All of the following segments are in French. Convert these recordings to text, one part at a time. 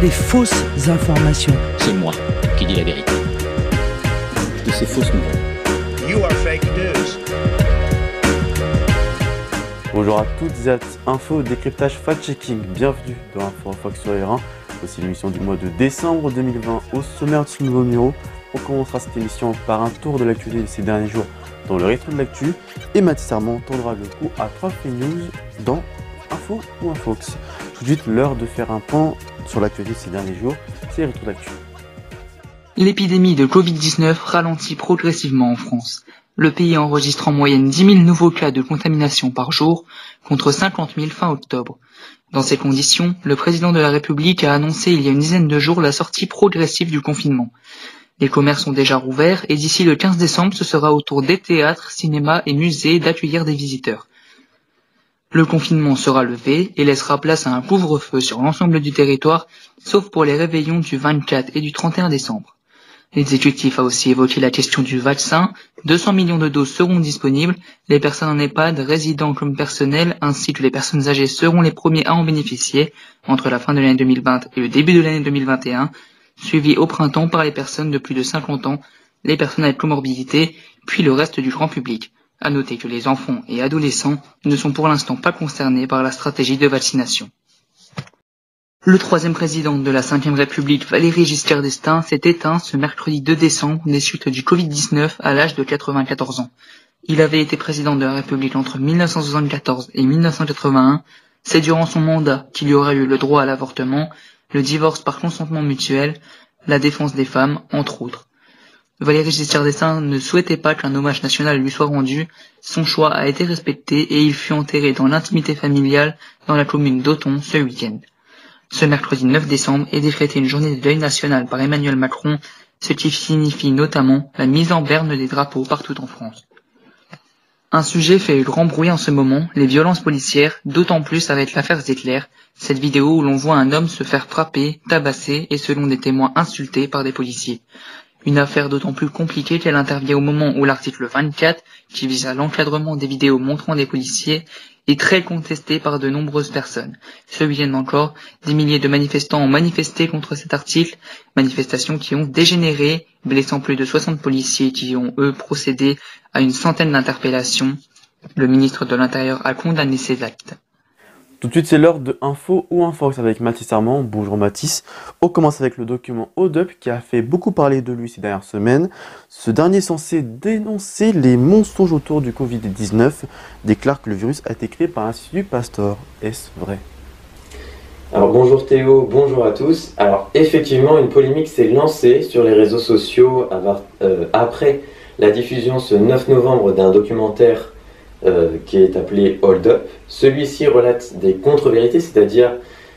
des fausses informations. C'est moi qui dis la vérité. De ces fausses nouvelles. You are fake news. Bonjour à toutes et à tous, info, décryptage, fact-checking, bienvenue dans Info sur R1, aussi l'émission du mois de décembre 2020. Au sommaire de ce nouveau numéro, on commencera cette émission par un tour de l'actualité de ces derniers jours dans le rétro de l'actu, et Mathis Armand tendra le coup à 3 fake news dans Info ou Infox. Tout de suite, l'heure de faire un point sur l'actualité de ces derniers jours, c'est le rétro de l'actu. L'épidémie de Covid-19 ralentit progressivement en France. Le pays enregistre en moyenne 10 000 nouveaux cas de contamination par jour, contre 50 000 fin octobre. Dans ces conditions, le président de la République a annoncé il y a une dizaine de jours la sortie progressive du confinement. Les commerces sont déjà rouverts et d'ici le 15 décembre, ce sera au tour des théâtres, cinémas et musées d'accueillir des visiteurs. Le confinement sera levé et laissera place à un couvre-feu sur l'ensemble du territoire, sauf pour les réveillons du 24 et du 31 décembre. L'exécutif a aussi évoqué la question du vaccin. 200 millions de doses seront disponibles. Les personnes en EHPAD, résidents comme personnels, ainsi que les personnes âgées seront les premiers à en bénéficier entre la fin de l'année 2020 et le début de l'année 2021, suivis au printemps par les personnes de plus de 50 ans, les personnes avec comorbidité, puis le reste du grand public. À noter que les enfants et adolescents ne sont pour l'instant pas concernés par la stratégie de vaccination. Le troisième président de la Ve République, Valéry Giscard d'Estaing, s'est éteint ce mercredi 2 décembre des suites du Covid-19 à l'âge de 94 ans. Il avait été président de la République entre 1974 et 1981. C'est durant son mandat qu'il y aura eu le droit à l'avortement, le divorce par consentement mutuel, la défense des femmes, entre autres. Valéry Giscard d'Estaing ne souhaitait pas qu'un hommage national lui soit rendu. Son choix a été respecté et il fut enterré dans l'intimité familiale dans la commune d'Auton ce week-end. Ce mercredi 9 décembre est décrétée une journée de deuil national par Emmanuel Macron, ce qui signifie notamment la mise en berne des drapeaux partout en France. Un sujet fait grand bruit en ce moment, les violences policières, d'autant plus avec l'affaire Zecler, cette vidéo où l'on voit un homme se faire frapper, tabasser et selon des témoins insulté par des policiers. Une affaire d'autant plus compliquée qu'elle intervient au moment où l'article 24, qui vise à l'encadrement des vidéos montrant des policiers, est très contesté par de nombreuses personnes. Ce week-end encore, des milliers de manifestants ont manifesté contre cet article, manifestations qui ont dégénéré, blessant plus de 60 policiers qui ont, eux, procédé à une centaine d'interpellations. Le ministre de l'Intérieur a condamné ces actes. Tout de suite, c'est l'heure de Info ou Infox avec Mathis Armand. Bonjour Mathis. On commence avec le document Hold Up qui a fait beaucoup parler de lui ces dernières semaines. Ce dernier, est censé dénoncer les mensonges autour du Covid-19, déclare que le virus a été créé par l'Institut Pasteur. Est-ce vrai ? Alors bonjour Théo, bonjour à tous. Alors effectivement, une polémique s'est lancée sur les réseaux sociaux après la diffusion ce 9 novembre d'un documentaire qui est appelé Hold Up. Celui-ci relate des contre-vérités, c'est-à-dire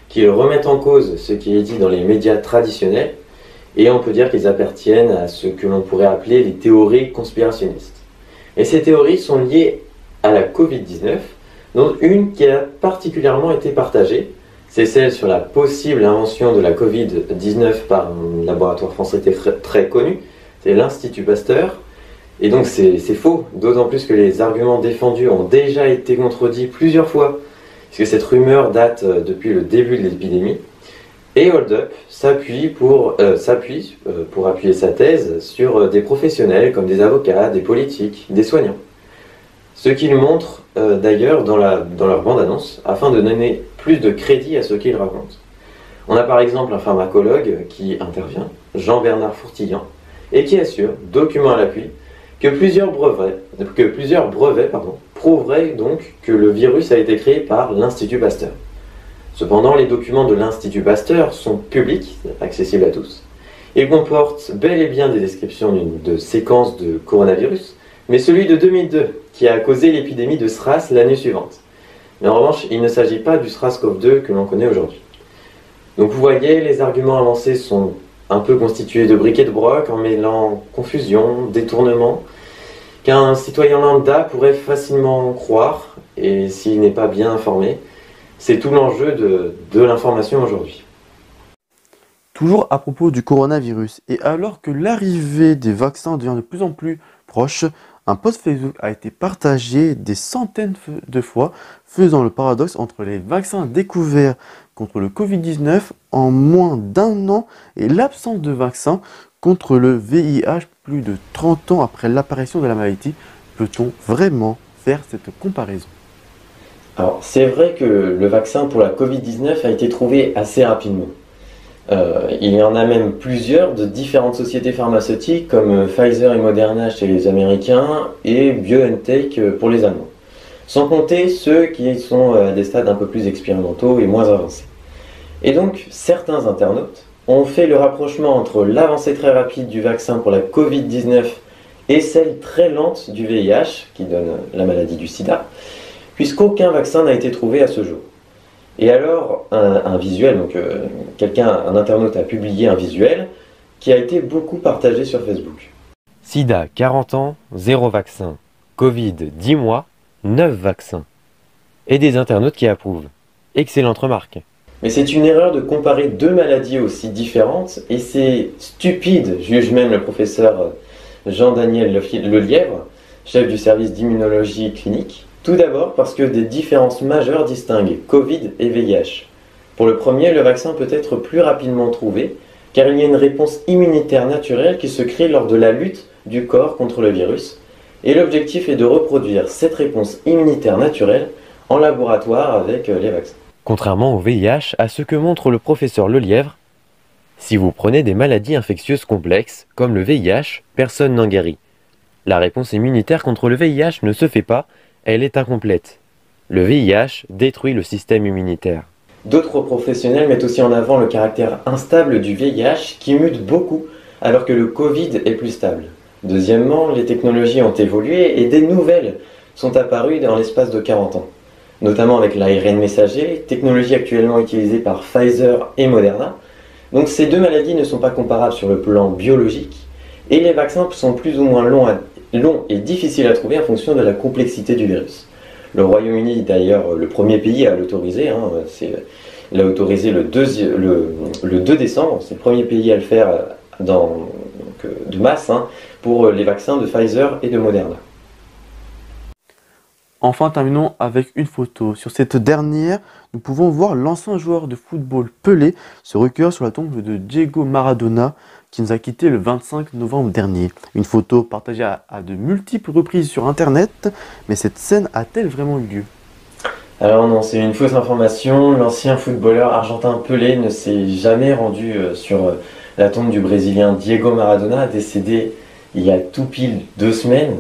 qu'ils remettent en cause ce qui est dit dans les médias traditionnels, et on peut dire qu'ils appartiennent à ce que l'on pourrait appeler les théories conspirationnistes. Et ces théories sont liées à la Covid-19, dont une qui a particulièrement été partagée, c'est celle sur la possible invention de la Covid-19 par un laboratoire français très connu, c'est l'Institut Pasteur. Et donc c'est faux, d'autant plus que les arguments défendus ont déjà été contredits plusieurs fois, puisque cette rumeur date depuis le début de l'épidémie. Et Hold Up s'appuie pour appuyer sa thèse sur des professionnels comme des avocats, des politiques, des soignants. Ce qu'ils montrent d'ailleurs dans leur bande-annonce, afin de donner plus de crédit à ce qu'ils racontent. On a par exemple un pharmacologue qui intervient, Jean-Bernard Fourtillan, et qui assure, document à l'appui, que plusieurs brevets prouveraient donc que le virus a été créé par l'Institut Pasteur. Cependant, les documents de l'Institut Pasteur sont publics, accessibles à tous. Ils comportent bel et bien des descriptions de séquences de coronavirus, mais celui de 2002, qui a causé l'épidémie de SRAS l'année suivante. Mais en revanche, il ne s'agit pas du SRAS-CoV-2 que l'on connaît aujourd'hui. Donc vous voyez, les arguments avancés sont un peu constitué de briquets de broc en mêlant confusion, détournement, qu'un citoyen lambda pourrait facilement croire, et s'il n'est pas bien informé, c'est tout l'enjeu de l'information aujourd'hui. Toujours à propos du coronavirus, et alors que l'arrivée des vaccins devient de plus en plus proche, Un post Facebook a été partagé des centaines de fois, faisant le paradoxe entre les vaccins découverts contre le Covid-19 en moins d'un an et l'absence de vaccin contre le VIH plus de 30 ans après l'apparition de la maladie. Peut-on vraiment faire cette comparaison? Alors, c'est vrai que le vaccin pour la Covid-19 a été trouvé assez rapidement. Il y en a même plusieurs de différentes sociétés pharmaceutiques comme Pfizer et Moderna chez les Américains et BioNTech pour les Allemands. Sans compter ceux qui sont à des stades un peu plus expérimentaux et moins avancés. Et donc, certains internautes ont fait le rapprochement entre l'avancée très rapide du vaccin pour la Covid-19 et celle très lente du VIH, qui donne la maladie du sida, puisqu'aucun vaccin n'a été trouvé à ce jour. Et alors, un visuel, donc un internaute a publié un visuel qui a été beaucoup partagé sur Facebook. Sida, 40 ans, 0 vaccin. Covid, 10 mois, 9 vaccins. Et des internautes qui approuvent. Excellente remarque. Mais c'est une erreur de comparer deux maladies aussi différentes, et c'est stupide, juge même le professeur Jean-Daniel Lelièvre, chef du service d'immunologie clinique. Tout d'abord parce que des différences majeures distinguent Covid et VIH. Pour le premier, le vaccin peut être plus rapidement trouvé, car il y a une réponse immunitaire naturelle qui se crée lors de la lutte du corps contre le virus, et l'objectif est de reproduire cette réponse immunitaire naturelle en laboratoire avec les vaccins. Contrairement au VIH, à ce que montre le professeur Lelièvre, si vous prenez des maladies infectieuses complexes, comme le VIH, personne n'en guérit. La réponse immunitaire contre le VIH ne se fait pas, elle est incomplète. Le VIH détruit le système immunitaire. D'autres professionnels mettent aussi en avant le caractère instable du VIH qui mute beaucoup alors que le Covid est plus stable. Deuxièmement, les technologies ont évolué et des nouvelles sont apparues dans l'espace de 40 ans, notamment avec l'ARN messager, technologie actuellement utilisée par Pfizer et Moderna. Donc ces deux maladies ne sont pas comparables sur le plan biologique et les vaccins sont plus ou moins longs et difficiles à trouver en fonction de la complexité du virus. Le Royaume-Uni est d'ailleurs le premier pays à l'autoriser, il l'a autorisé le 2 décembre, c'est le premier pays à le faire de masse pour les vaccins de Pfizer et de Moderna. Enfin, terminons avec une photo. Sur cette dernière, nous pouvons voir l'ancien joueur de football Pelé se recueillir sur la tombe de Diego Maradona qui nous a quittés le 25 novembre dernier. Une photo partagée à de multiples reprises sur internet, mais cette scène a-t-elle vraiment eu lieu? Alors non, c'est une fausse information. L'ancien footballeur argentin Pelé ne s'est jamais rendu sur la tombe du Brésilien Diego Maradona, décédé il y a tout pile 2 semaines.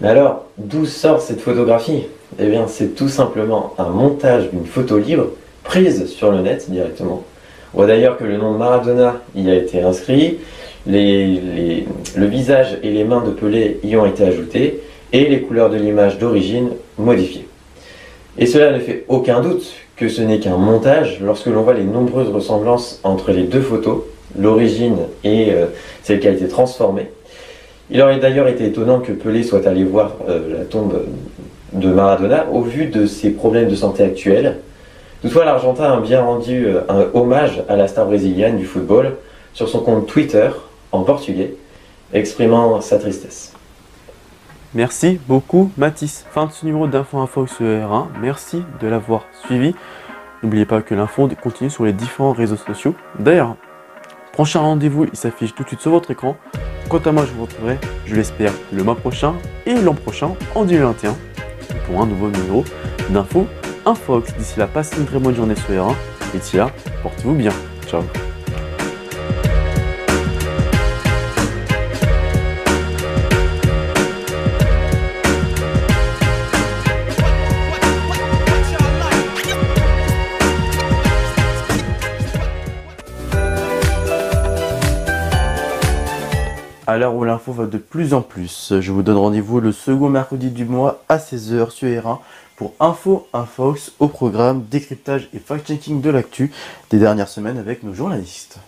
Mais alors, d'où sort cette photographie? Eh bien, c'est tout simplement un montage d'une photo libre, prise sur le net directement. On voit d'ailleurs que le nom de Maradona y a été inscrit, le visage et les mains de Pelé y ont été ajoutés, et les couleurs de l'image d'origine modifiées. Et cela ne fait aucun doute que ce n'est qu'un montage lorsque l'on voit les nombreuses ressemblances entre les deux photos, l'origine et celle qui a été transformée. Il aurait d'ailleurs été étonnant que Pelé soit allé voir la tombe de Maradona au vu de ses problèmes de santé actuels. Toutefois, l'Argentin a bien rendu un hommage à la star brésilienne du football sur son compte Twitter en portugais, exprimant sa tristesse. Merci beaucoup Mathis. Fin de ce numéro d'Info sur R1. Merci de l'avoir suivi. N'oubliez pas que l'info continue sur les différents réseaux sociaux. D'ailleurs, prochain rendez-vous, il s'affiche tout de suite sur votre écran. Quant à moi, je vous retrouverai, je l'espère, le mois prochain et l'an prochain, en 2021, pour un nouveau numéro d'Info Infox. D'ici là, passez une très bonne journée sur R1. Et d'ici là, portez-vous bien. Ciao. À l'heure où l'info va de plus en plus, je vous donne rendez-vous le second mercredi du mois à 16h sur R1 pour Infox au programme décryptage et fact-checking de l'actu des dernières semaines avec nos journalistes.